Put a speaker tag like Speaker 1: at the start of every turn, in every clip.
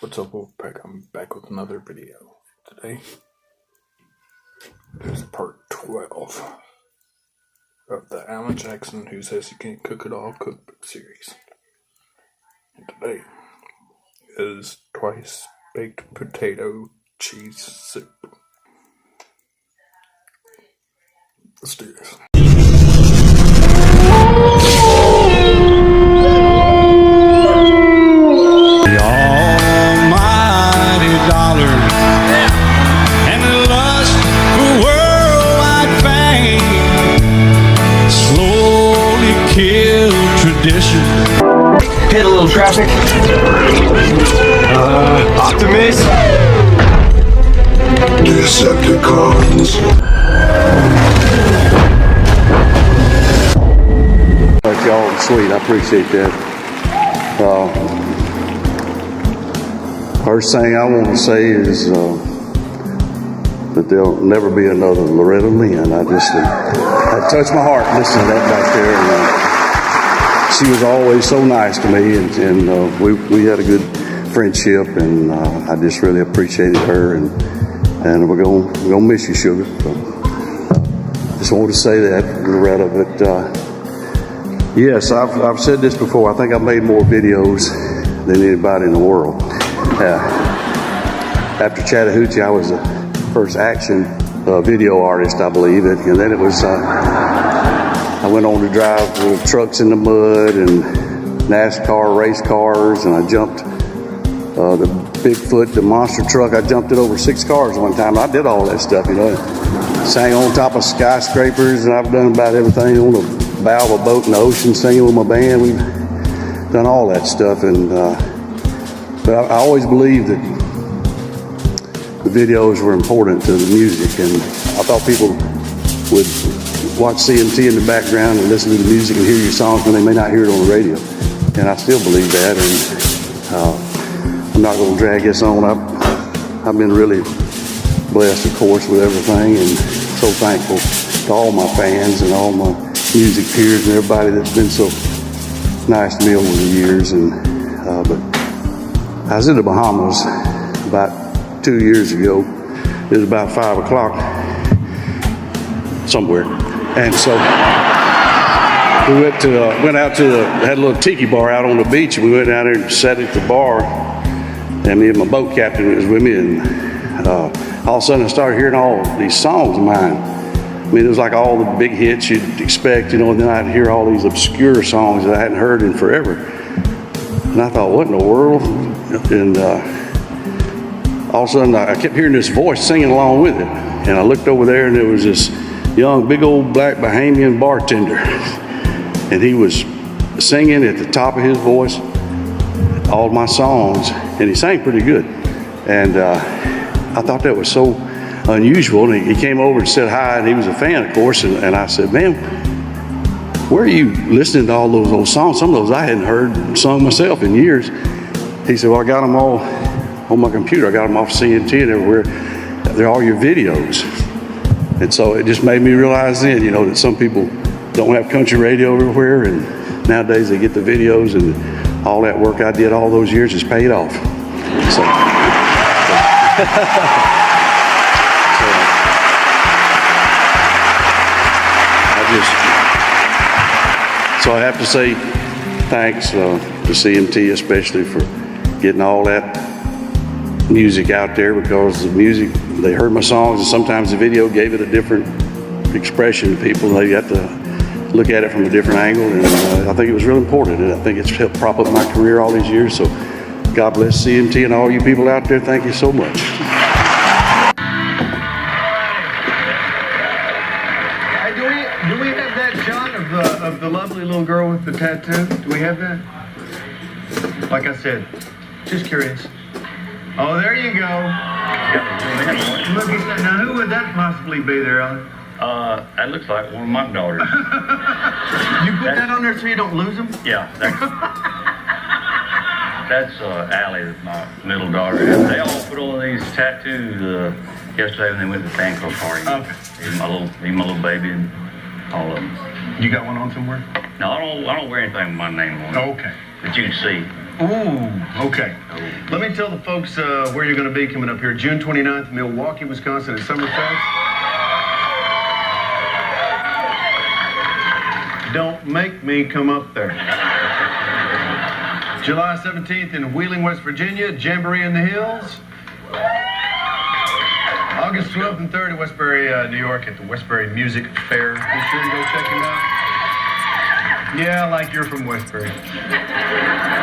Speaker 1: What's up, Wolfpack? I'm back with another video. Today is part 12 of the Alan Jackson Who Says You Can't Cook It All cookbook series. And today is twice baked potato cheese soup. Let's do this.
Speaker 2: Hit a little traffic. Optimus.
Speaker 3: Decepticons.
Speaker 4: Y'all sweet, I appreciate that. First thing I want to say is that there'll never be another Loretta Lynn. That touched my heart listening to that back there. She was always so nice to me, and we had a good friendship, and I just really appreciated her, and we're gonna miss you, sugar. So, just wanted to say that, Loretta. But yes, I've said this before. I think I've made more videos than anybody in the world. After Chattahoochee, I was the first action video artist, I believe, and then it was. I went on to drive trucks in the mud and NASCAR race cars, and I jumped the Bigfoot, the monster truck. I jumped it over 6 cars one time. I did all that stuff, you know. Sang on top of skyscrapers, and I've done about everything on the bow of a boat in the ocean, singing with my band. We've done all that stuff, and but I always believed that the videos were important to the music, and I thought people would watch CMT in the background and listen to the music and hear your songs when they may not hear it on the radio. And I still believe that, and I'm not going to drag this on. I've been really blessed, of course, with everything, and so thankful to all my fans and all my music peers and everybody that's been so nice to me over the years. And but I was in the Bahamas about 2 years ago. It was about 5 o'clock somewhere. And so we went out to had a little tiki bar out on the beach, and we went down there and sat at the bar, and me and my boat captain was with me, and all of a sudden I started hearing all these songs of mine. I mean, it was like all the big hits you'd expect, you know, and then I'd hear all these obscure songs that I hadn't heard in forever. And I thought, what in the world? And all of a sudden I kept hearing this voice singing along with it, and I looked over there, and there was this young, big old black Bahamian bartender, and he was singing at the top of his voice all my songs, and he sang pretty good. And I thought that was so unusual, and he came over and said hi, and he was a fan, of course, and I said, man, where are you listening to all those old songs? Some of those I hadn't heard sung myself in years. He said, well, I got them all on my computer. I got them off CNT and everywhere. They're all your videos. And so it just made me realize then, you know, that some people don't have country radio everywhere, and nowadays they get the videos, and all that work I did all those years is paid off. So I have to say thanks to CMT especially for getting all that music out there, because the music, they heard my songs, and sometimes the video gave it a different expression to people. They got to look at it from a different angle, and I think it was really important, and I think it's helped prop up my career all these years. So God bless CMT and all you people out there. Thank you so much.
Speaker 5: Hey, do we have that shot of the lovely little girl with the tattoo? Do we have that? Like I said, just curious. Oh, there you go. Look at that. Now, who would that possibly be there, Alan?
Speaker 6: That looks like one of my daughters.
Speaker 5: You put that on there so you don't lose them?
Speaker 6: Yeah, that's Allie, my middle daughter. They all put on these tattoos yesterday when they went to the fan club party.
Speaker 5: Okay.
Speaker 6: Even my little baby and all of them.
Speaker 5: You got one on somewhere?
Speaker 6: No, I don't wear anything with my name on it.
Speaker 5: Oh, okay.
Speaker 6: But you can see.
Speaker 5: Ooh, okay. Let me tell the folks where you're going to be coming up here. June 29th, Milwaukee, Wisconsin at Summerfest. Don't make me come up there. July 17th in Wheeling, West Virginia, Jamboree in the Hills. August 12th and 3rd in Westbury, New York at the Westbury Music Fair. Be sure to go check him out. Yeah, like you're from Westbury.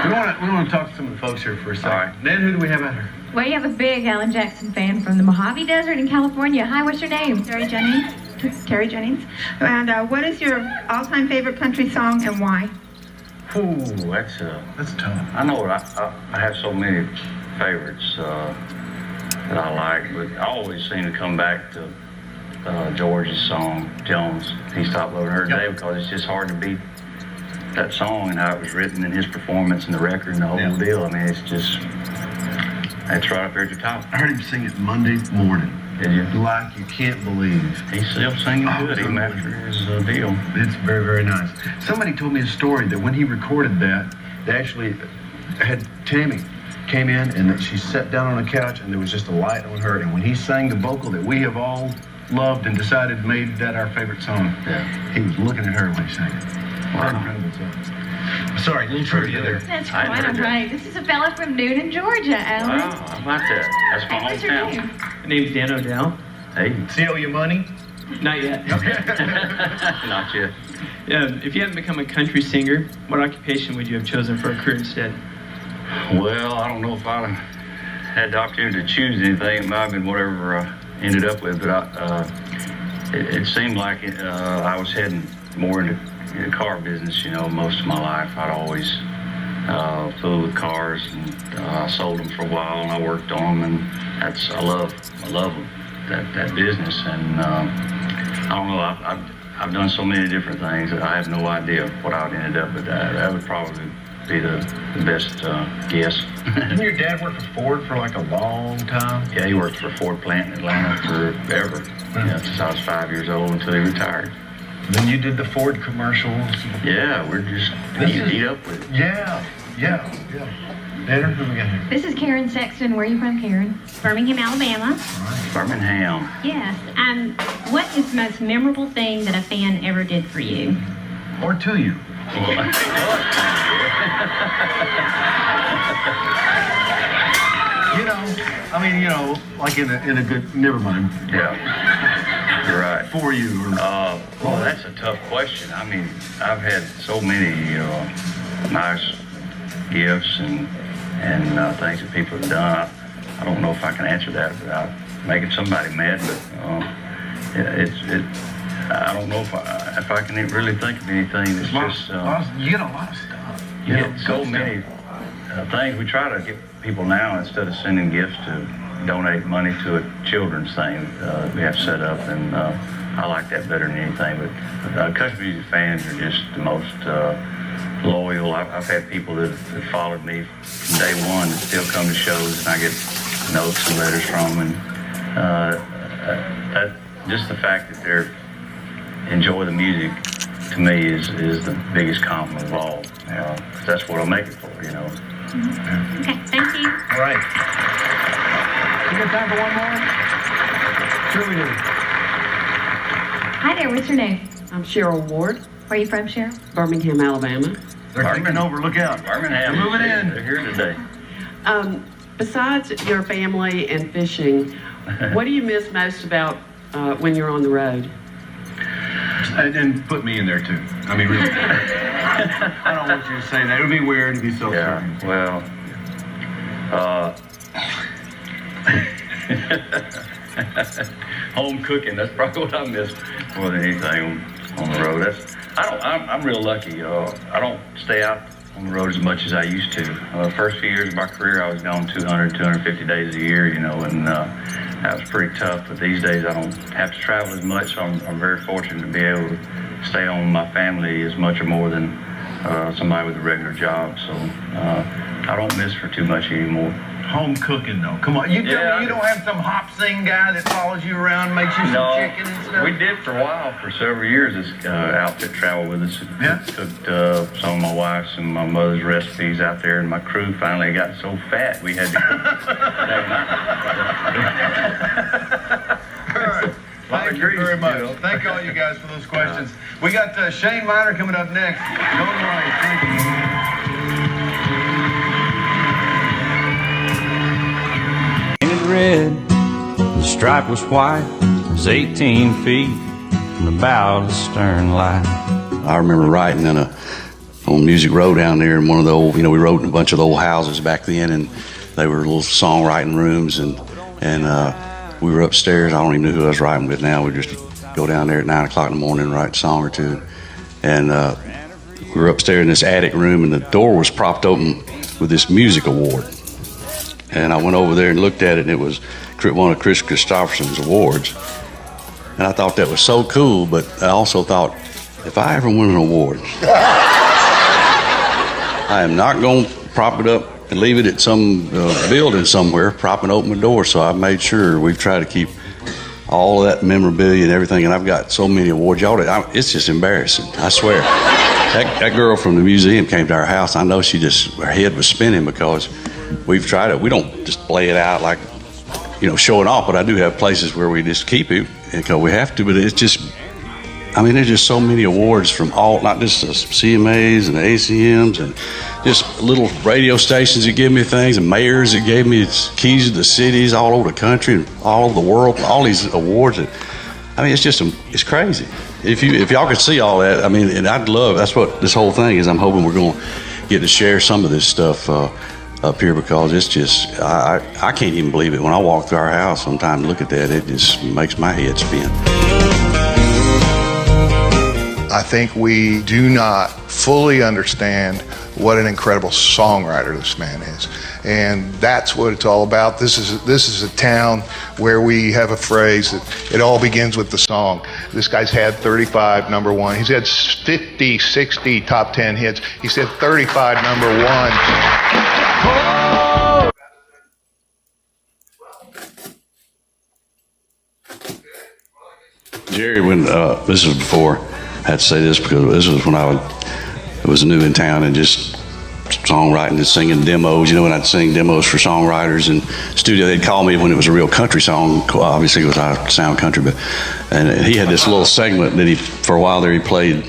Speaker 5: We want to talk to some of the folks here for a second.
Speaker 6: All right.
Speaker 5: Nan, who do we have out here?
Speaker 2: Well, you have a big Alan Jackson fan from the Mojave Desert in California. Hi, what's your name?
Speaker 7: Terry Jennings. Terry Jennings. And what is your all-time favorite country song and why?
Speaker 6: Ooh, that's
Speaker 5: tough.
Speaker 6: I know I have so many favorites that I like, but I always seem to come back to George's song, Jones. He stopped loving her today because it's just hard to beat that song and how it was written and his performance and the record and the whole deal. I mean, it's right up there at the top.
Speaker 5: I heard him sing it Monday morning.
Speaker 6: Did you?
Speaker 5: Like you can't believe.
Speaker 6: He's still singing good even after his deal.
Speaker 5: It's very, very nice. Somebody told me a story that when he recorded that, they actually had Tammy came in and that she sat down on a couch and there was just a light on her. And when he sang the vocal that we have all loved and decided made that our favorite song, he was looking at her when he sang it. Wow. Incredible song. Sorry, a little trivia there.
Speaker 2: That's quite all right. This is a fella from Noonan, Georgia, Alan.
Speaker 6: Wow, how about that? That's my
Speaker 2: What's your
Speaker 6: hometown.
Speaker 2: name?
Speaker 8: My name's Dan O'Dell.
Speaker 6: Hey.
Speaker 5: See how you money?
Speaker 8: Not yet.
Speaker 6: Not yet.
Speaker 8: If you hadn't become a country singer, what occupation would you have chosen for a career instead?
Speaker 6: Well, I don't know if I had the opportunity to choose anything. It might have been whatever I ended up with, but it seemed like I was heading more into the car business, most of my life. I'd always fooled with cars, and I sold them for a while, and I worked on them, and I love that business. And I don't know, I've done so many different things that I have no idea what I would ended up with. That would probably be the best guess.
Speaker 5: Didn't your dad work for Ford for like a long time?
Speaker 6: Yeah, he worked for a Ford plant in Atlanta forever. Since I was 5 years old until he retired.
Speaker 5: Then you did the Ford commercials.
Speaker 6: Yeah, we're just eat up with it.
Speaker 5: Yeah. Tanner, who we got here?
Speaker 2: This is Karen Sexton. Where are you from, Karen?
Speaker 7: Birmingham, Alabama.
Speaker 6: Birmingham.
Speaker 7: Yes. What is the most memorable thing that a fan ever did for you?
Speaker 5: Or to you? Like in a good. Never mind.
Speaker 6: Yeah, you're right.
Speaker 5: For you.
Speaker 6: Well, that's a tough question. I mean, I've had so many nice gifts and things that people have done. I don't know if I can answer that without making somebody mad, but I don't know if I can really think of anything. It's just
Speaker 5: you get a lot of stuff.
Speaker 6: You get so many things. We try to get people now, instead of sending gifts, to donate money to a children's thing we have set up, and I like that better than anything. But country music fans are just the most loyal. I've had people that have followed me from day one that still come to shows, and I get notes and letters from them. And just the fact that they enjoy the music, to me, is the biggest compliment of all. That's what I'll make it for,
Speaker 7: Mm-hmm. Okay, thank you.
Speaker 5: All right. You got time for one more? Sure we do.
Speaker 2: Hi there. What's your name?
Speaker 9: I'm Cheryl Ward,
Speaker 2: Where are you from, Cheryl?
Speaker 9: Birmingham, Alabama.
Speaker 5: They're coming over. Look out.
Speaker 6: Birmingham.
Speaker 5: They're moving in.
Speaker 6: They're here today.
Speaker 9: Besides your family and fishing, what do you miss most about when you're on the road?
Speaker 5: And put me in there too. I mean, really. I don't want you to say that. It would be weird to be so
Speaker 6: Yeah, well, home cooking, that's probably what I miss more than anything on the road. I'm real lucky. I don't stay out on the road as much as I used to. The first few years of my career, I was gone 250 days a year, and that was pretty tough. But these days, I don't have to travel as much, so I'm very fortunate to be able to stay home with my family as much or more than somebody with a regular job. So I don't miss for too much anymore.
Speaker 5: home cooking though? Come on, you tell me you don't have some hop sing guy that follows you around, makes you some chicken and stuff?
Speaker 6: We did for a while, for several years. This outfit traveled with us.
Speaker 5: Yeah.
Speaker 6: Cooked some of my wife's and my mother's recipes out there, and my crew finally got so fat we had to
Speaker 5: All right. Thank you very much. Thank all you guys for those questions. We got Shane Miner coming up next. Go away. Thank you.
Speaker 10: Painted red, the stripe was white. It was 18 feet from the bow to the stern light.
Speaker 4: I remember writing on Music Row down there in one of the old, we wrote in a bunch of the old houses back then, and they were little songwriting rooms, and we were upstairs. I don't even know who I was writing with now. We just go down there at 9 o'clock in the morning and write a song or two. And we were upstairs in this attic room, and the door was propped open with this music award. And I went over there and looked at it, and it was one of Chris Christopherson's awards. And I thought that was so cool, but I also thought, if I ever win an award, I am not going to prop it up and leave it at some building somewhere, propping open the door. So I made sure we've tried to keep all of that memorabilia and everything. And I've got so many awards. It's just embarrassing, I swear. That girl from the museum came to our house. I know her head was spinning because we've tried it. We don't just lay it out like, show it off, but I do have places where we just keep it because we have to. But it's just, there's just so many awards from not just the CMAs and the ACMs and just little radio stations that give me things, and mayors that gave me keys to the cities all over the country and all over the world, all these awards. It's crazy. If y'all could see all that, and that's what this whole thing is. I'm hoping we're going to get to share some of this stuff up here, because it's just, I can't even believe it. When I walk through our house sometimes and look at that, it just makes my head spin.
Speaker 3: I think we do not fully understand what an incredible songwriter this man is, and that's what it's all about. This is a town where we have a phrase that it all begins with the song. This guy's had 35 number one. He's had 50, 60 top 10 hits. He's had 35 number one.
Speaker 4: Jerry, when this was before, I had to say this because this was when I was new in town and just songwriting and singing demos. When I'd sing demos for songwriters in studio, they'd call me when it was a real country song. Obviously, it was I sound country, and he had this little segment that for a while there, he played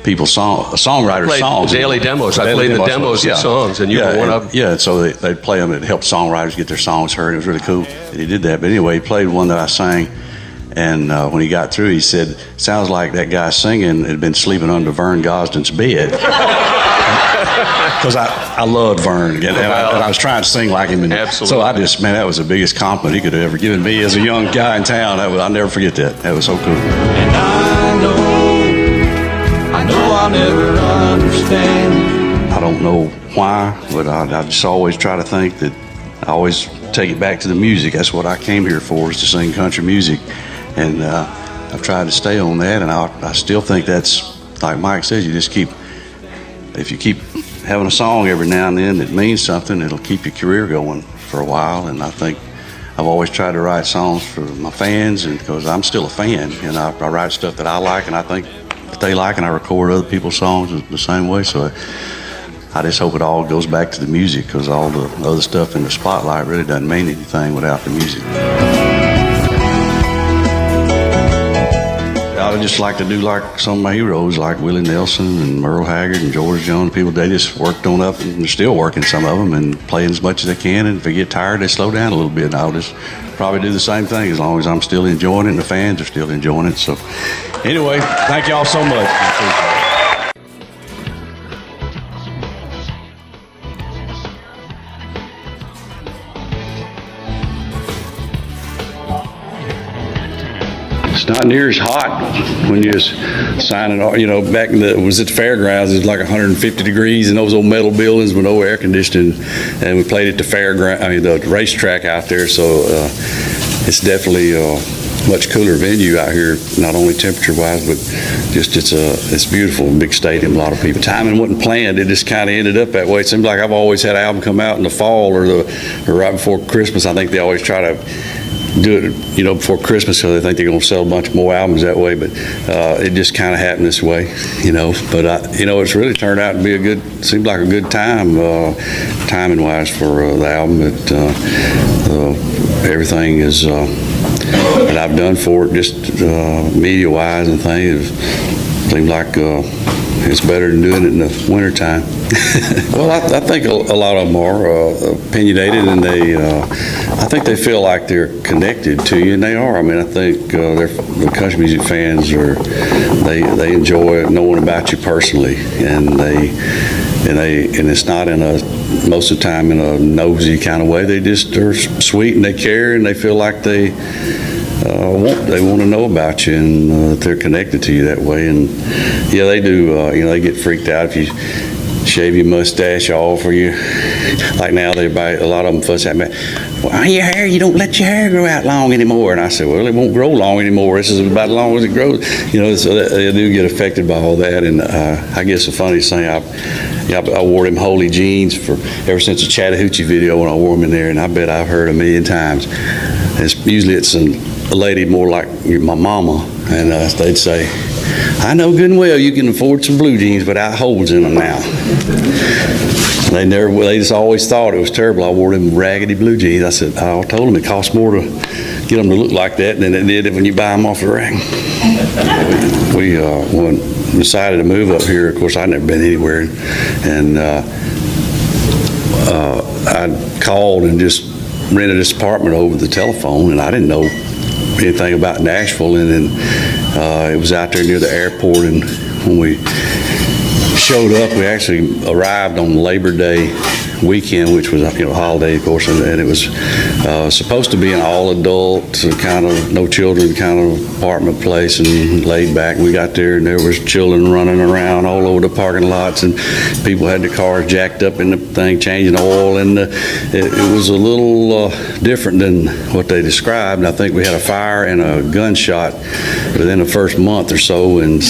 Speaker 4: people's songwriters' songs.
Speaker 11: Daily demos. I played the demos of songs, and you were one of them.
Speaker 4: Yeah, so they'd play them. It helped songwriters get their songs heard. It was really cool that he did that. But anyway, he played one that I sang. And when he got through, he said, "Sounds like that guy singing had been sleeping under Vern Gosden's bed." Because I loved Vern, and I was trying to sing like him. And
Speaker 11: absolutely.
Speaker 4: So that was the biggest compliment he could have ever given me as a young guy in town. I'll never forget that. That was so cool.
Speaker 10: And I know I'll never understand.
Speaker 4: I don't know why, but I just always try to think that I always take it back to the music. That's what I came here for, is to sing country music. And I've tried to stay on that, and I still think that's, like Mike says, if you keep having a song every now and then that means something, it'll keep your career going for a while. And I think I've always tried to write songs for my fans, and because I'm still a fan, and I write stuff that I like and I think that they like, and I record other people's songs the same way. So I just hope it all goes back to the music, because all the other stuff in the spotlight really doesn't mean anything without the music. I would just like to do like some of my heroes, like Willie Nelson and Merle Haggard and George Jones. People, they just worked on up, and they're still working, some of them, and playing as much as they can. And if they get tired, they slow down a little bit. And I'll just probably do the same thing as long as I'm still enjoying it and the fans are still enjoying it. So anyway, thank y'all so much. It's not near as hot when you're just signing off. Back in was at the fairgrounds, it was like 150 degrees in those old metal buildings with no air conditioning, and we played at the the racetrack out there. So it's definitely much cooler venue out here, not only temperature-wise, but just it's beautiful, big stadium, a lot of people. Timing wasn't planned; it just kind of ended up that way. It seems like I've always had an album come out in the fall or right before Christmas. I think they always try to do it, before Christmas, so they think they're going to sell a bunch more albums that way. But it just kind of happened this way, But it's really turned out to be seemed like a good time, timing-wise for the album. Everything is that I've done for it, just media-wise and things, it seems like it's better than doing it in the wintertime. Well, I think a lot of them are opinionated, and I think they feel like they're connected to you, and they are. I mean, I think the country music fans they enjoy knowing about you personally, and it's not most of the time in a nosy kind of way. They just are sweet and they care and they feel like they want to know about you, and they're connected to you that way. And yeah, they do. They get freaked out if you shave your mustache off, or you like now a lot of them fuss at me. Well, your hair, you don't let your hair grow out long anymore. And I said, well, it won't grow long anymore. This is about as long as it grows. So they do get affected by all that. And I guess the funniest thing, I wore them holy jeans ever since the Chattahoochee video when I wore them in there, and I bet I've heard a million times. Usually it's a lady more like my mama, and they'd say, I know good and well you can afford some blue jeans without holes in them now. They just always thought it was terrible. I wore them raggedy blue jeans. I said, I told them it costs more to get them to look like that than it did when you buy them off the rack. We decided to move up here. Of course, I'd never been anywhere, and I called and just rented this apartment over the telephone, and I didn't know anything about Nashville. And then it was out there near the airport, and when we showed up, we actually arrived on Labor Day weekend, which was a holiday, of course, and it was supposed to be an all-adult kind of no children kind of apartment place and laid back. We got there and there was children running around all over the parking lots, and people had their cars jacked up in the thing, changing oil, and it was a little different than what they described. And I think we had a fire and a gunshot within the first month or so, and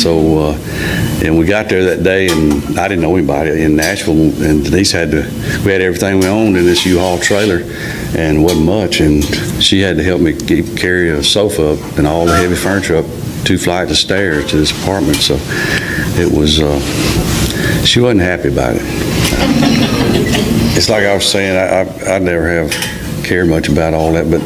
Speaker 4: we got there that day, and I didn't know anybody in Nashville, and Denise we had everything we owned in this U-Haul trailer, and wasn't much, and she had to help me carry a sofa up and all the heavy furniture up 2 flights of stairs to this apartment. So it was, she wasn't happy about it. It's like I was saying, I never have cared much about all that, but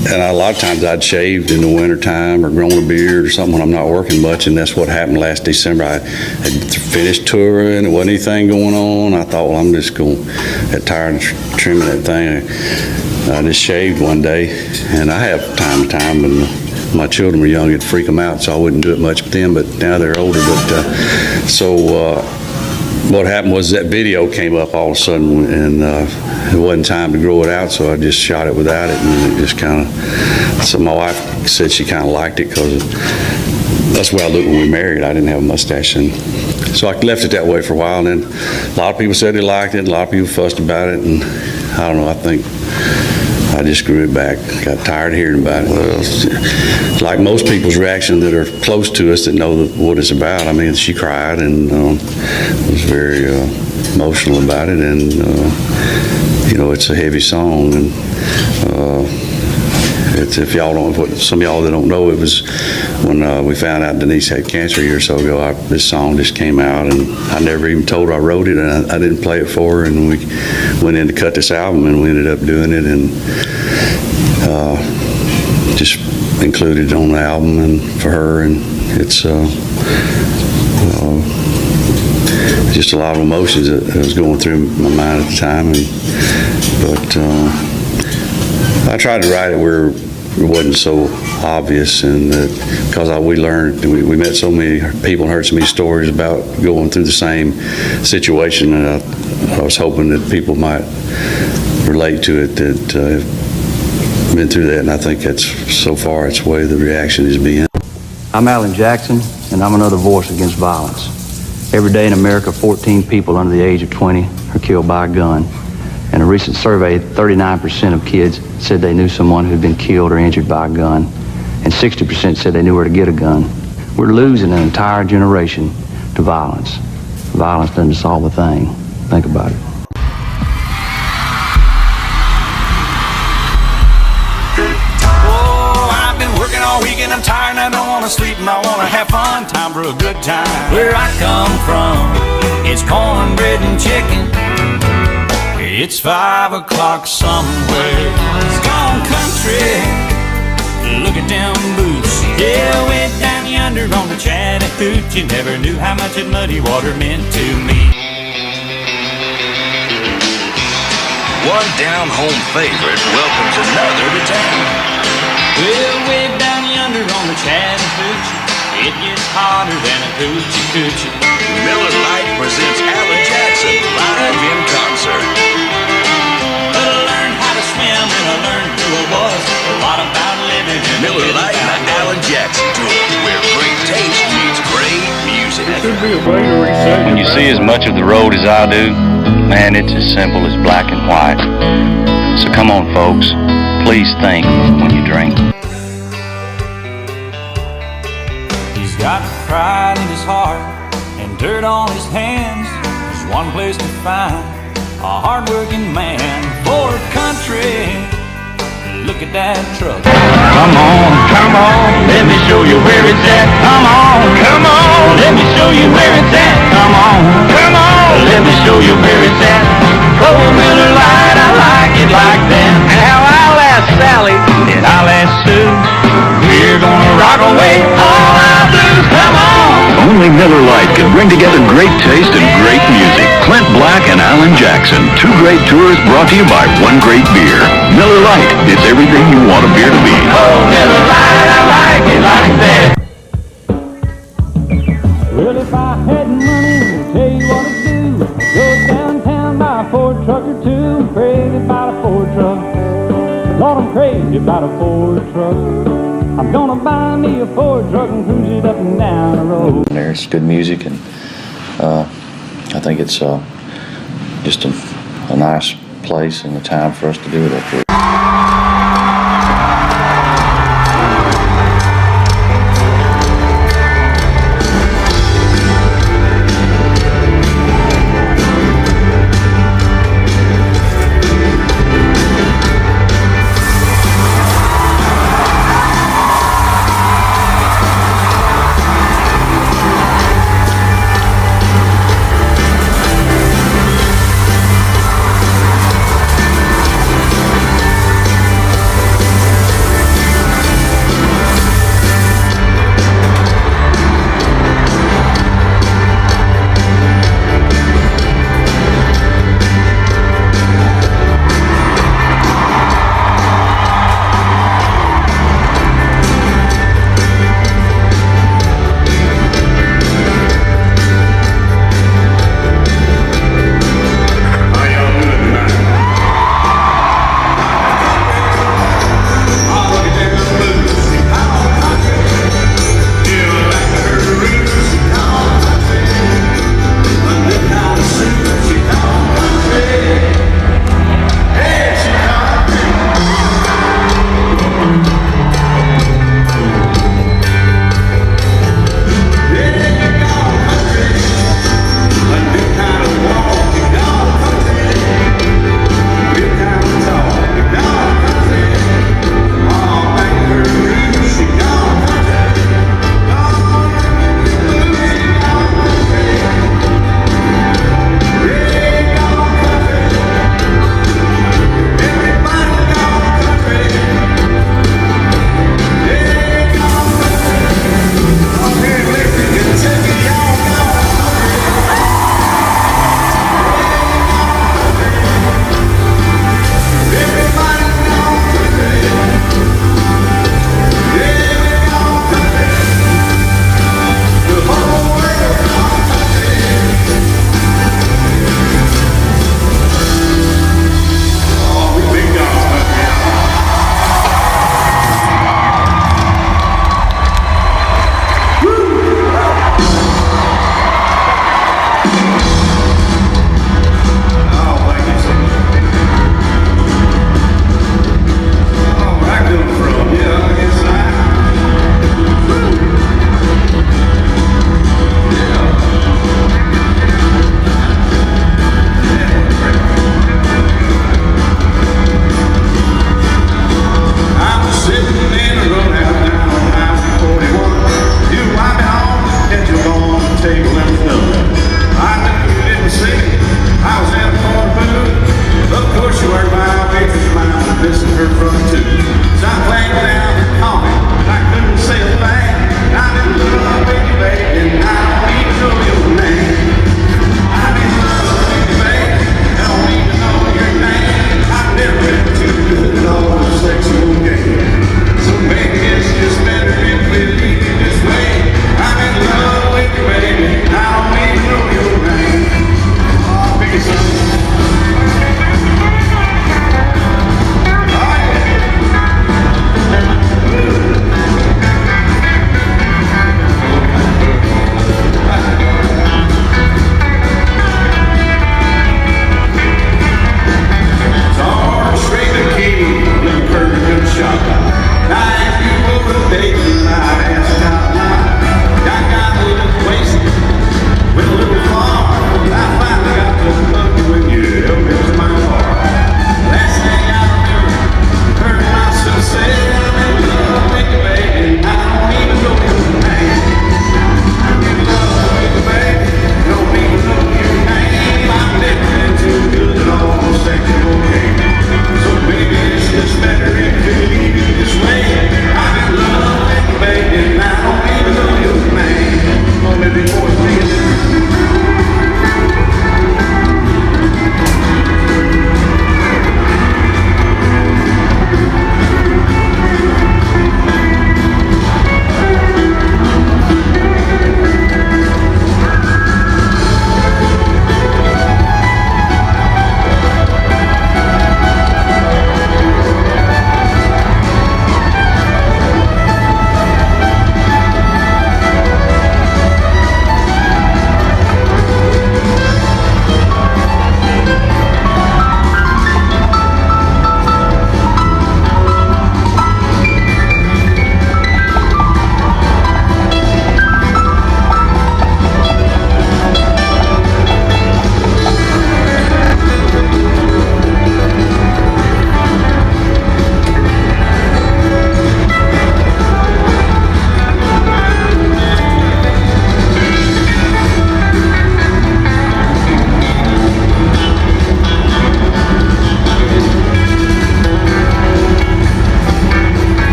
Speaker 4: and a lot of times I'd shaved in the wintertime or grown a beard or something when I'm not working much, and that's what happened last December. I had finished touring, there wasn't anything going on. I thought, well, I'm just going to get tired of trimming that thing. I just shaved one day, and I have time to time, and my children were young, it'd freak them out, so I wouldn't do it much with them, but now they're older. But what happened was that video came up all of a sudden, and it wasn't time to grow it out, so I just shot it without it, and it just kind of, so my wife said she kind of liked it because that's the way I looked when we married. I didn't have a mustache, and so I left it that way for a while, and then a lot of people said they liked it, and a lot of people fussed about it, and I don't know, I think I just grew it back. Got tired of hearing about it. Well, like most people's reaction that are close to us that know what it's about. I mean, she cried and was very emotional about it, and it's a heavy song, and if y'all don't, some of y'all that don't know, it was when we found out Denise had cancer a year or so ago. This song just came out, and I never even told her I wrote it, and I didn't play it for her, and we went in to cut this album, and we ended up doing it, and just included it on the album and for her, and it's just a lot of emotions that was going through my mind at the time, but I tried to write it where it wasn't so obvious, and because we learned, we met so many people and heard so many stories about going through the same situation, and I was hoping that people might relate to it that have been through that, and I think that's, so far, it's the way the reaction has been.
Speaker 12: I'm Alan Jackson, and I'm another voice against violence. Every day in America, 14 people under the age of 20 are killed by a gun. In a recent survey, 39% of kids said they knew someone who'd been killed or injured by a gun, and 60% said they knew where to get a gun. We're losing an entire generation to violence. Violence doesn't solve a thing. Think about it.
Speaker 10: Oh, I've been working all weekend, I'm tired and I don't want to sleep and I want to have fun. Time for a good time. Where I come from, it's cornbread and chicken. It's 5 o'clock somewhere. It's gone country. Look at them boots. Yeah, way down yonder on the Chattahoochee. Never knew how much that muddy water meant to me.
Speaker 13: One down-home favorite welcomes another to town.
Speaker 10: Well, way down yonder on the Chattahoochee, it gets hotter than a coochie-coochie.
Speaker 13: Miller Lite presents Alan Jackson live in concert.
Speaker 10: But I learned how to swim and I learned who I was. A lot about living in
Speaker 13: Miller Lite and the Alan Jackson Tour, where great taste meets great music.
Speaker 6: When you see as much of the road as I do, man, it's as simple as black and white. So come on, folks, please think when you drink.
Speaker 10: He's got pride in his heart and dirt on his hands. There's one place to find a hard-working man for country. Look at that truck. Come on, let me show you where it's at. Come on, let me show you where it's at. Come on, let me show you where it's at. Cold Miller Lite, I like it like that. Now I'll ask Sally and I'll ask Sue. We're gonna rock away all our blues. Come on.
Speaker 14: Only Miller Lite can bring together great taste and great music. Clint Black and Alan Jackson, 2 great tours brought to you by 1 great beer. Miller Lite, it's everything you want a beer to be.
Speaker 10: Oh, Miller Lite, I like it like that. Well, if I had money, I'll tell you what to do. Go downtown, buy a Ford truck or 2. Crazy about a Ford truck. Lord, I'm crazy about a Ford truck. I'm gonna buy me a Ford truck and cruise it up and down the road.
Speaker 15: There's good music, and I think it's just a nice place and a time for us to do it up here.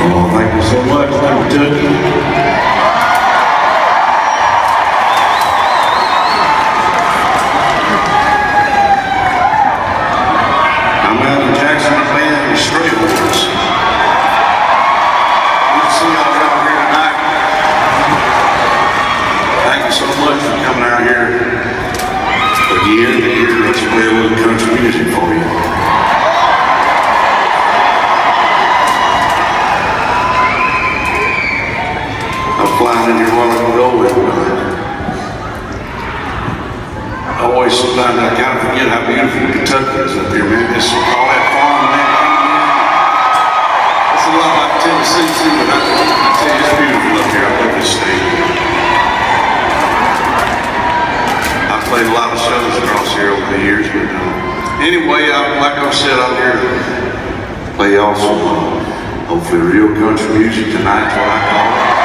Speaker 4: Oh, thank you so much. Kentucky. I'm Alan Jackson, the band, the Stray Horns. Good to see y'all out here tonight. Thank you so much for coming out here again to hear us play a little country music for you. Flying in your water and go with it. Always, sometimes I kind of forget how beautiful Kentucky is up here, man. It's all that farmland. It's a lot like Tennessee too, but I tell you, it's beautiful up here. I love this state. I've played a lot of shows across here over the years, but anyway, like I said, I'm here to play y'all some hopefully real country music tonight, is what I call it.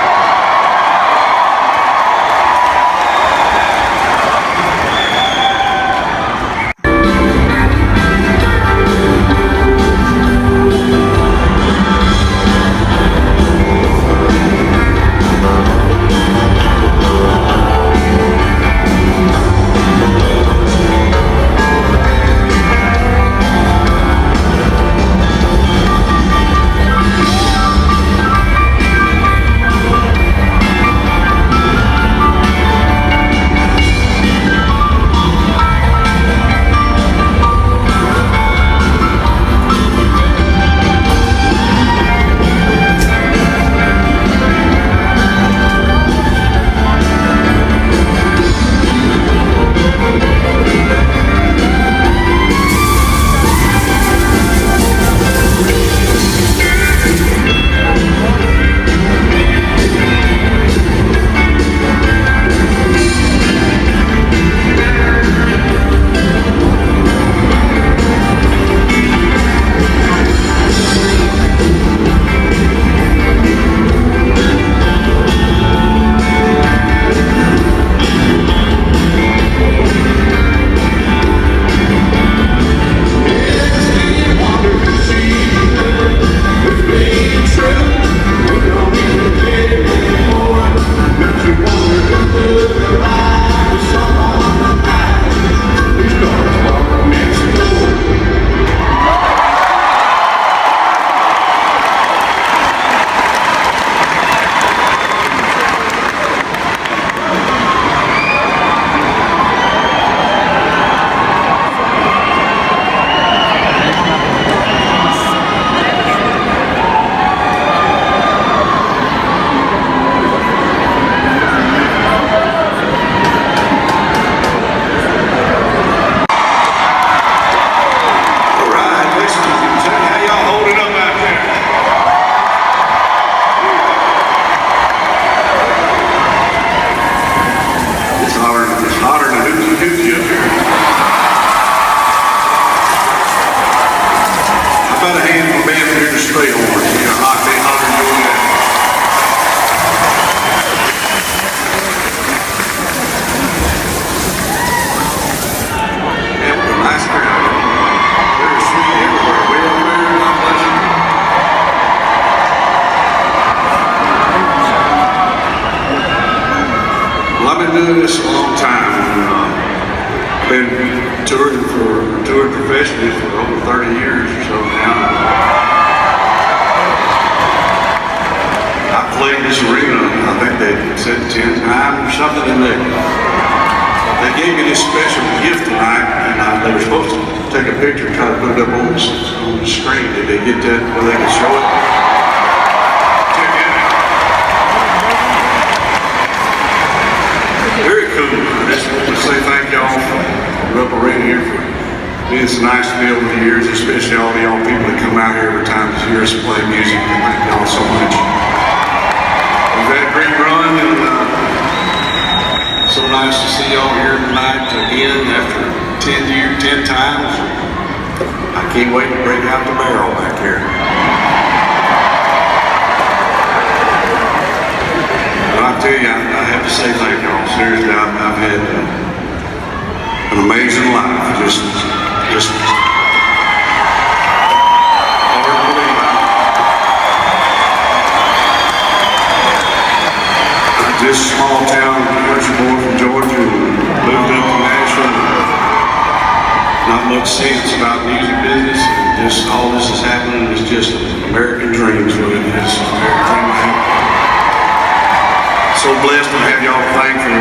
Speaker 4: Doing this a long time. Been touring professionally for over 30 years or so now. I played this arena, I think they said 10 times or something, and they gave me this special gift tonight, and they were supposed to take a picture and try to put it up on the screen. Did they get that where they could show it? Very cool. I just want to say thank y'all for Rupp Arena here for being so nice to me over the years, especially all the y'all people that come out here every time to hear us play music. And thank y'all so much. We've had a great run, and so nice to see y'all here tonight again after 10 times. I can't wait to break out the barrel back here. I tell you, I have to say thank y'all. Seriously, I've had an amazing life. Just hard to believe. just a small town country boy from Georgia and moved up to Nashville. Not much sense about music business. Just all this is happening is just American dreams. Really, it's just American dream. So blessed to have y'all thank for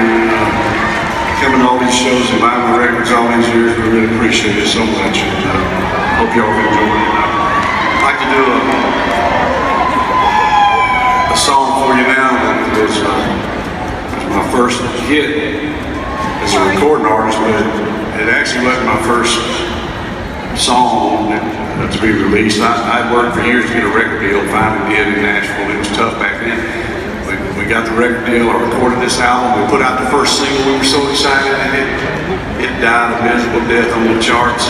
Speaker 4: coming to all these shows and buying my records all these years. We really appreciate it so much. Hope y'all have enjoyed it. I'd like to do a song for you now that was my first hit as a recording artist, but it actually wasn't my first song to be released. I'd worked for years to get a record deal, finally did in Nashville. It was tough back then. We got the record deal, I recorded this album, we put out the first single, we were so excited, and it died a miserable death on the charts.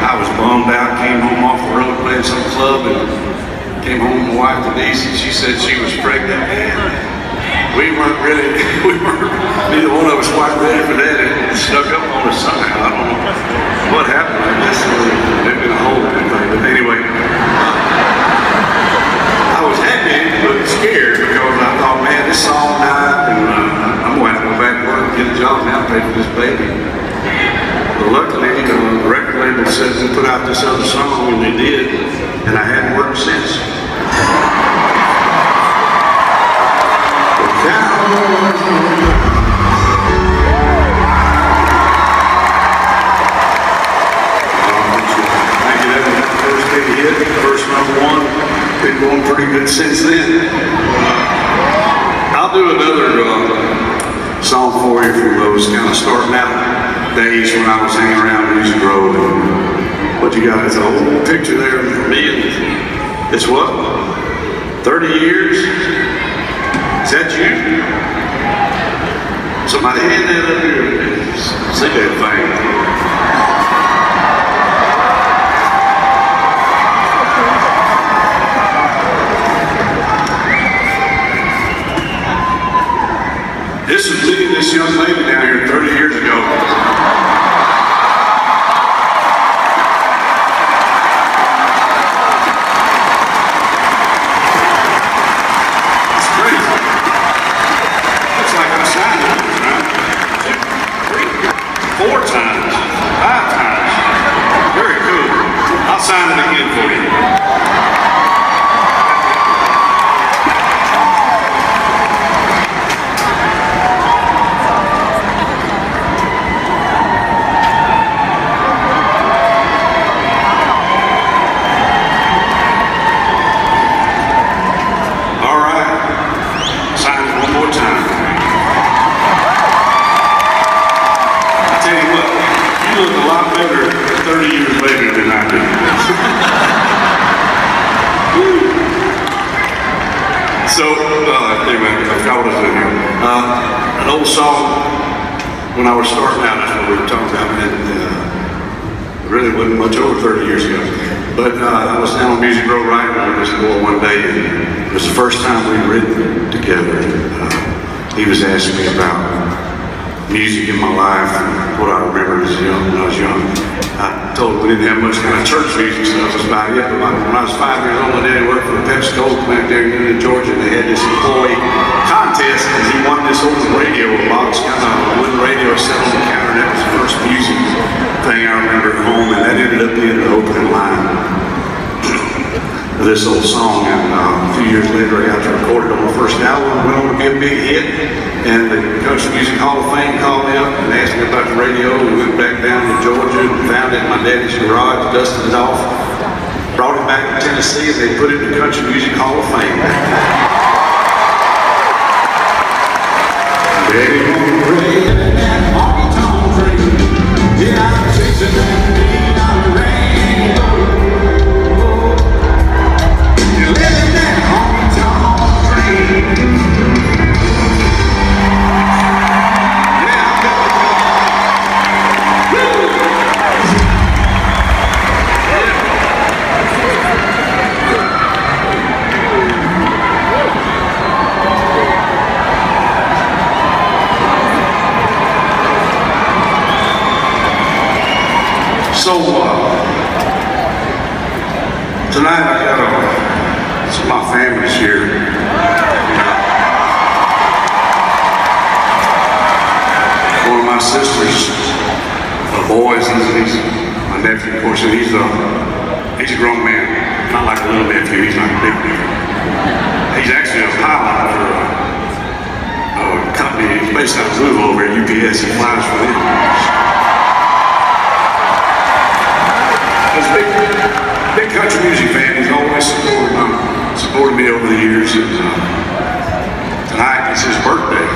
Speaker 4: I was bummed out, came home off the road, playing some club, and came home with my wife Denise, and she said she was pregnant, and we weren't, neither one of us quite ready for that. It snuck up on us somehow. I don't know what happened. I guess it been a whole thing. But anyway, I was happy but scared because I thought, man, this song died, and I'm going to have to go back to work and get a job now, pay for this baby. But luckily, the record label said to put out this other song, and they did, and I hadn't worked since. First number one, been going pretty good since then. I'll do another song for you from those kind of starting out days when I was hanging around Music Road. What you got is a whole picture there of me. It's what? 30 years? Is that you? Somebody hand that up here. See that thing. This is me and this young lady down here 30 years ago. It's crazy. Looks like I'm signed it, right? 4 times, 5 times. Very cool. I'll sign it again for you. So, anyway, I forgot what I was doing here. An old song, when I was starting out, that's what we were talking about, and it really wasn't much over 30 years ago. But I was down on Music Road writing with this boy one day, and it was the first time we'd written together. He was asking me about music in my life, and what I remember when I was young. I told him we didn't have much kind of church music stuff, that's about it. But when I was 5 years old, my daddy worked for the Pepsi Cola plant there in Georgia, and they had this employee contest, and he won this old radio box, kind of wooden radio set on the counter, and that was the first music thing I remember at home, and that ended up being the opening line of this old song. And a few years later, I got to record it on my first album, went on to be a big hit, and the Country Music Hall of Fame called me up and asked me about the radio. We went back down to Georgia and found it in my daddy's garage, dusted it off, brought it back to Tennessee, and they put it in the Country Music Hall of Fame. Daddy, in that honky-tonk train, yeah, I'm chasing that neon rainbow. You live in that honky-tonk train. So, tonight I got some of my family's here. my sister's boys. He's my nephew, of course, and he's a grown man. Not like a little nephew, he's like a big nephew. He's actually a pilot for a company. He's based out of Louisville over at UPS. He flies for them. He's a big country music fan. He's always supported me over the years. And tonight is his birthday.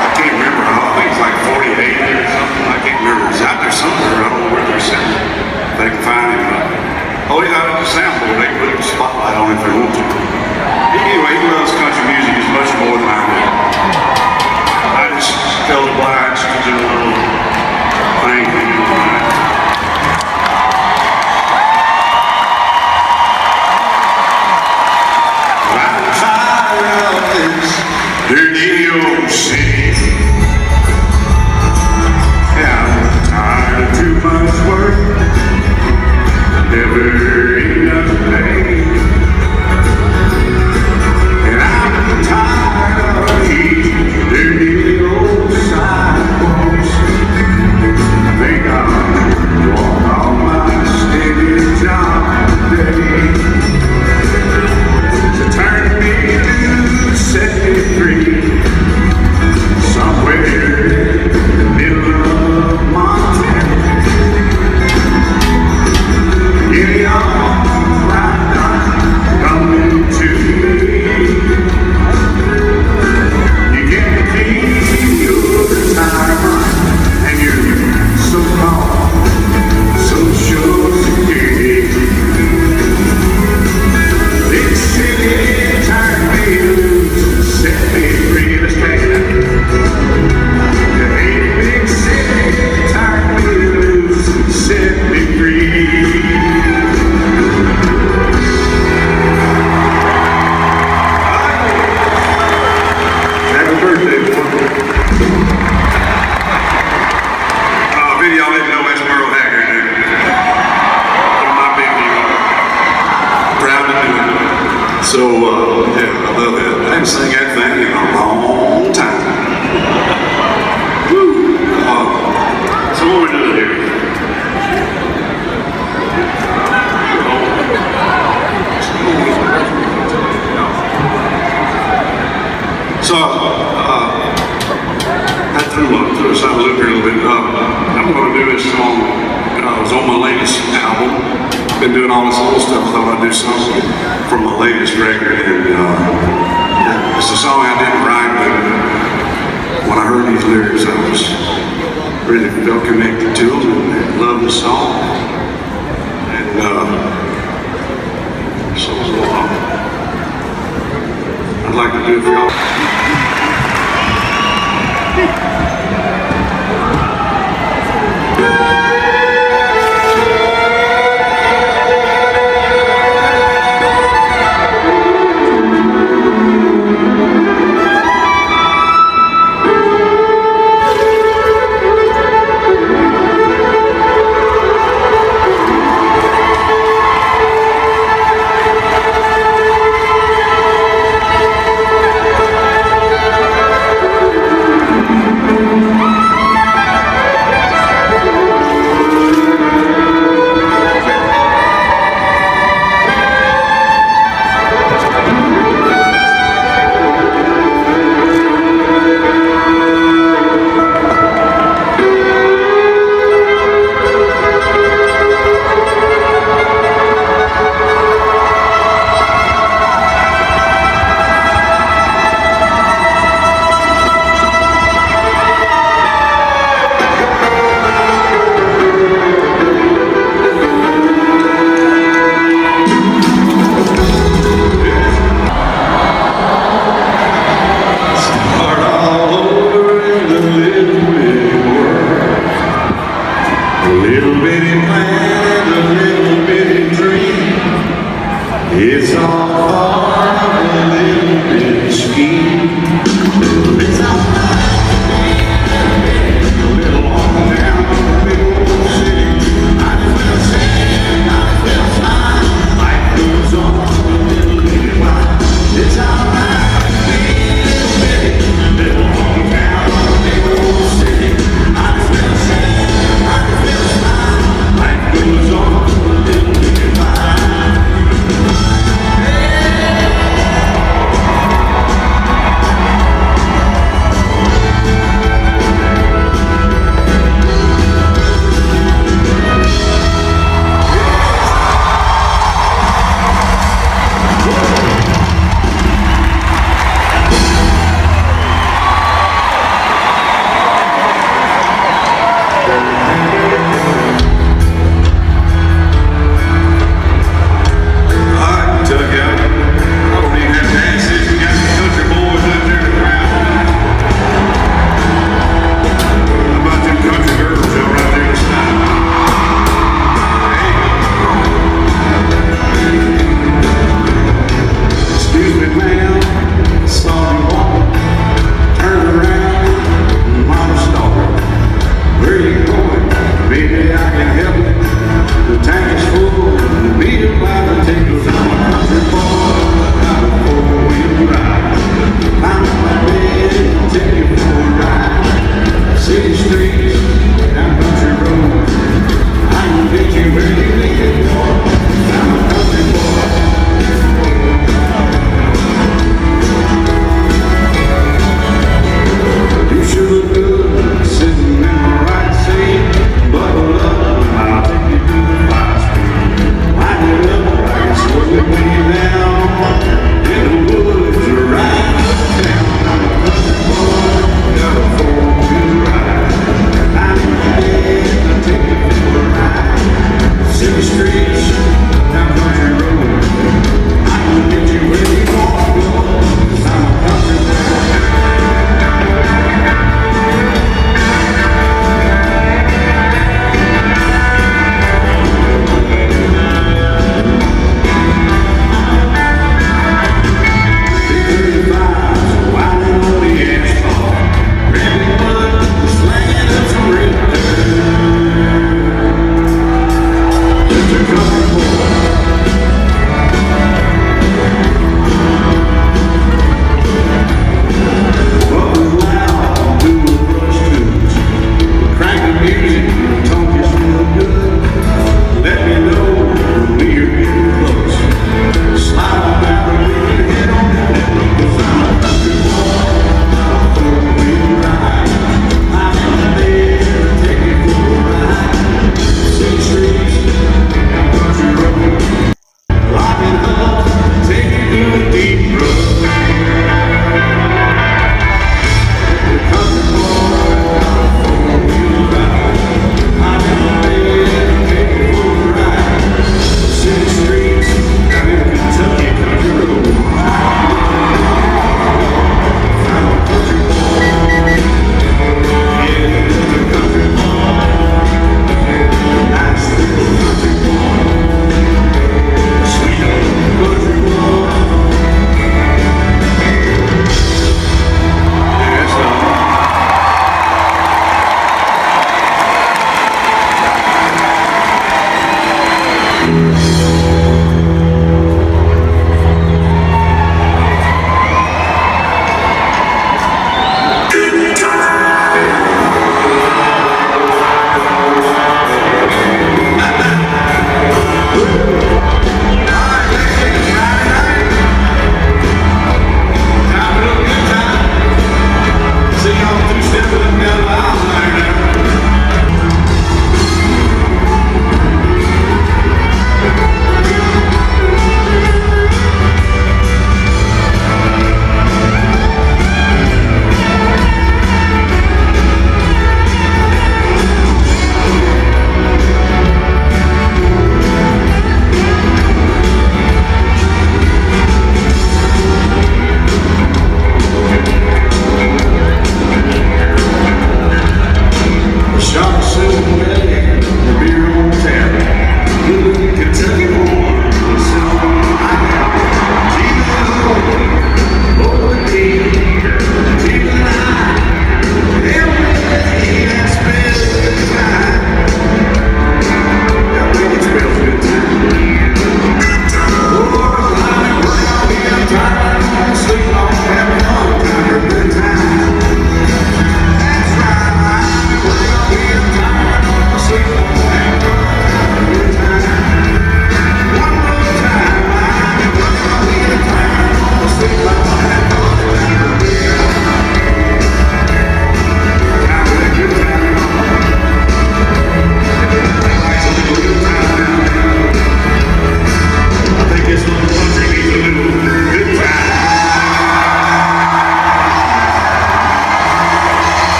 Speaker 4: I can't remember. I think it's like 48 or something. I can't remember. He's out there somewhere. I don't know where they're sitting. They can find him. Oh, he's out at the sample. They can put a spotlight on him if they want to. Anyway, he loves country music as much more than I do. I just felt obliged to do a little thing for you tonight. I'm tired of this dirty old city. Yeah, I'm tired of too much work. Never enough pay. And I'm tired of these dirty old sidewalks. I think I'll walk on my steady job today. To turn me loose, set me free. Somewhere in the middle of Montana. Give me all right now, coming to me. You give me your retirement and your so-called social security. This city turned me loose, set me free. Let's take it. The big city turned me loose, set me free. Happy birthday, boy. Many of y'all didn't know that's Merle Haggard, dude. One of my big deal. Proud to do it. So, yeah, I love it. I haven't sang that thing in a long time. Woo! So what we doing here? So, I threw a side loop here a little bit. I'm going to do this song. It was on my latest album. Been doing all this old stuff. I thought I'd do something from my latest record. And it's a song I didn't write, but when I heard these lyrics, I was really felt connected to them and loved the song. And so I'd like to do it for y'all.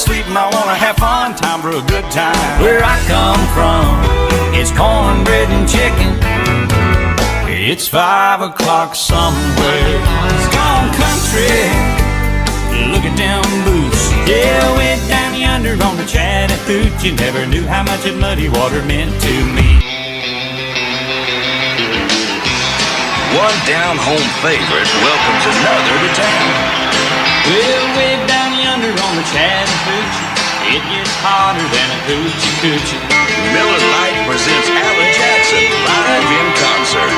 Speaker 10: sleep and I wanna have fun. Time for a good time. Where I come from, it's cornbread and chicken. It's 5 o'clock somewhere. It's gone country. Look at them boots. Yeah, way down yonder on the Chattahoochee. Never knew how much of muddy water meant to me.
Speaker 13: One down-home favorite welcomes another to town.
Speaker 10: Well, way down yonder on the Chattahoochee, it gets hotter than a hoochie coochie.
Speaker 13: Miller Lite presents Alan Jackson live in concert.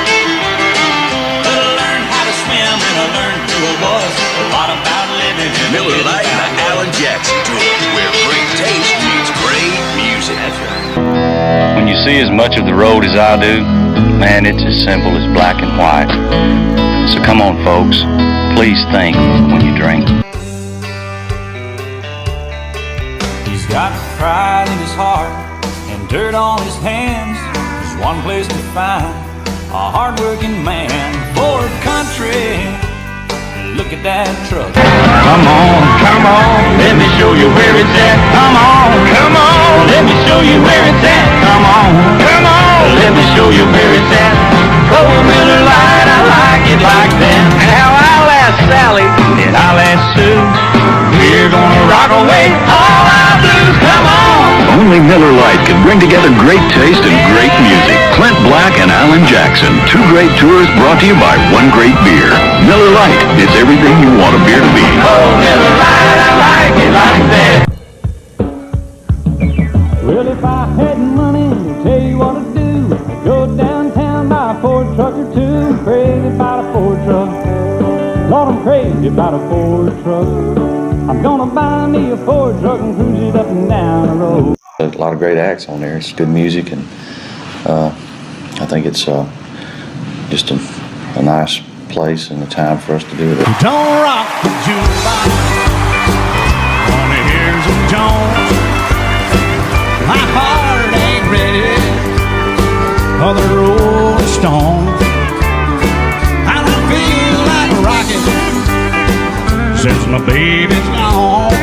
Speaker 10: But I learned how to swim and I learned who I was. A lot about living in
Speaker 13: Miller Lite and the Alan Jackson Tour, where great taste meets great music.
Speaker 10: That's right.
Speaker 12: When you see as much of the road as I do, man, it's as simple as black and white. So come on, folks, please think when you drink.
Speaker 10: He's got pride in his heart and dirt on his hands. There's one place to find a hard-working man. Ford country, look at that truck.
Speaker 14: Come on, let me show you where it's at. Come on, let me show you where it's at. Come on, let me show you where it's at. Oh, Miller Lite, I like it like that. Now I'll ask Sally and I'll ask Sue. We're gonna rock away all our blues. Come on.
Speaker 16: Only Miller Lite can bring together great taste and great music. Clint Black and Alan Jackson, 2 great tours brought to you by 1 great beer. Miller Lite, it's everything you want a beer to be.
Speaker 14: Oh, Miller Lite, I like it like that. Well, if I had money, I'll tell you what to do. I'd go downtown, buy a Ford truck or two. Crazy about a Ford truck. Lord, I'm crazy about a Ford truck. I'm gonna buy me a Ford truck and cruise it up and down the road.
Speaker 15: A lot of great acts on there. It's good music, and I think it's just a nice place and a time for us to do it.
Speaker 14: Don't rock the jukebox. Wanna hear some Jones. My heart ain't ready for the Rolling Stones. I don't feel like rocking since my baby's gone.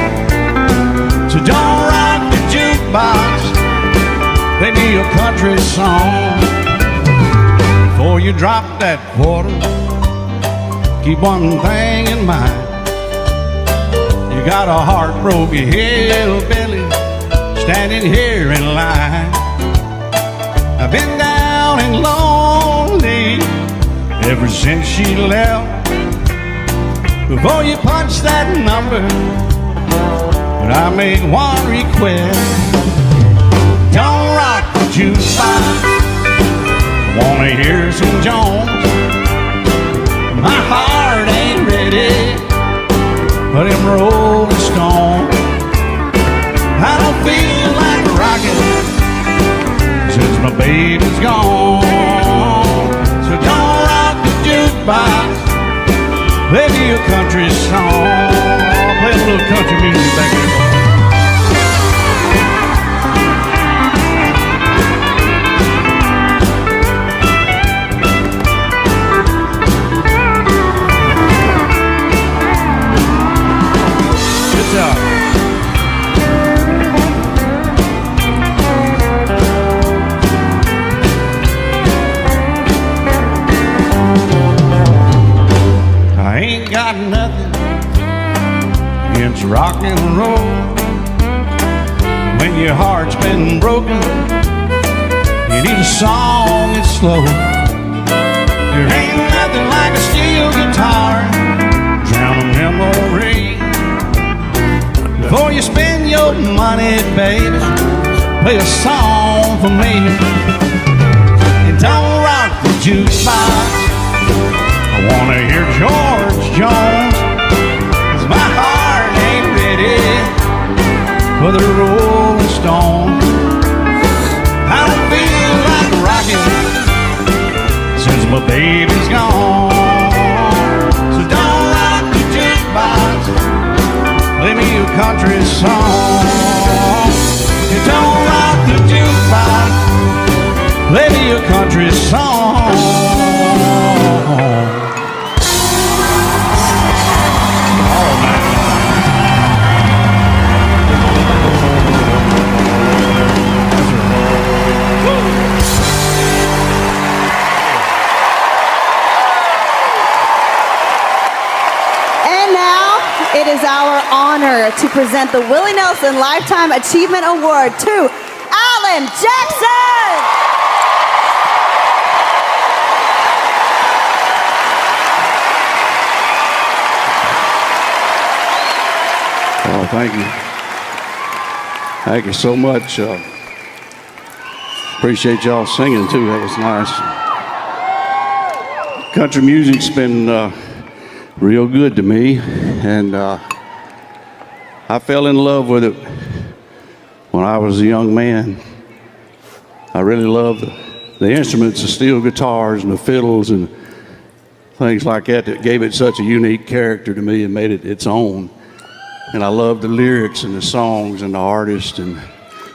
Speaker 14: So don't rock the jukebox. Play me a country song. Before you drop that quarter, keep one thing in mind. You got a heartbroken hillbilly standing here in line. I've been down and lonely ever since she left. Before you punch that number, but I make one request. Don't rock the jukebox. I wanna hear some Jones. My heart ain't ready for them Rolling Stones. I don't feel like rocking since my baby's gone. So don't rock the jukebox. Play me a country song. I'll play a little country music back there. Good job. I ain't got nothing against rock and roll. When your heart's been broken, you need a song that's slow. There ain't nothing like a steel guitar, drown a memory. Before you spend your money, baby, play a song for me. And don't rock the jukebox. I wanna hear George Jones, 'cause my heart ain't ready for the Rolling Stones. I don't feel like rocking since my baby's gone. So don't rock the jukebox. Play me a country song. You don't rock the jukebox. Play me a country song.
Speaker 17: And now it is our honor to present the Willie Nelson Lifetime Achievement Award to Alan Jackson.
Speaker 4: Oh, thank you. Thank you so much. Appreciate y'all singing too. That was nice. Country music's been real good to me, and I fell in love with it when I was a young man. I really loved the instruments, the steel guitars and the fiddles and things like that gave it such a unique character to me and made it its own. And I love the lyrics and the songs and the artists and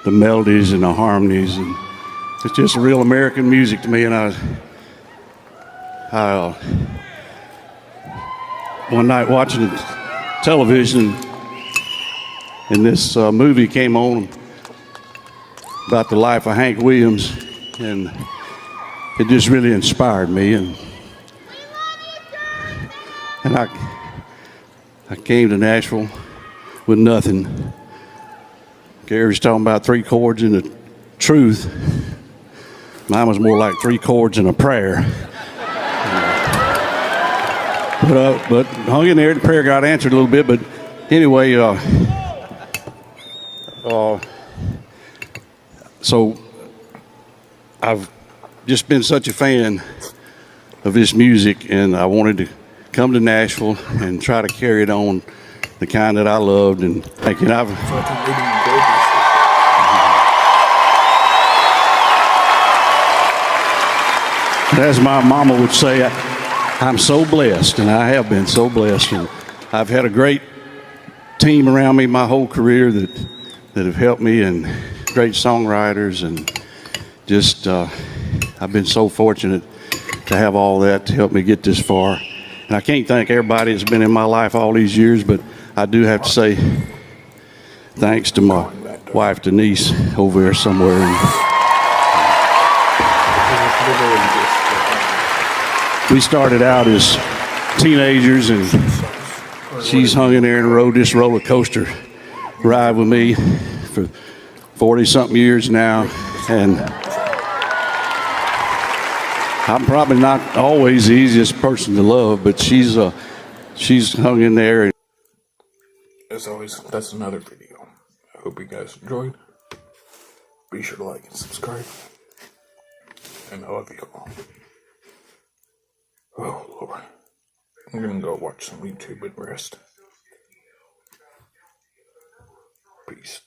Speaker 4: the melodies and the harmonies. And it's just real American music to me. And I one night watching television, and this movie came on about the life of Hank Williams, and it just really inspired me. And I came to Nashville with nothing. Gary's talking about 3 chords and the truth. Mine was more like 3 chords and a prayer. But hung in there. The prayer got answered a little bit. But anyway, So I've just been such a fan of this music, and I wanted to come to Nashville and try to carry it on, the kind that I loved. And thinking as my mama would say, I'm so blessed, and I have been so blessed. And I've had a great team around me my whole career that have helped me, and great songwriters, and just I've been so fortunate to have all that to help me get this far. And I can't thank everybody that's been in my life all these years, but I do have to say thanks to my wife Denise over there somewhere. We started out as teenagers, and she's hung in there and rode this roller coaster ride with me for 40-something years now. And I'm probably not always the easiest person to love, but she's hung in there.
Speaker 1: As always, that's another video. I hope you guys enjoyed. Be sure to like and subscribe. And I love you all. Oh, Lord. I'm gonna go watch some YouTube and rest. Peace.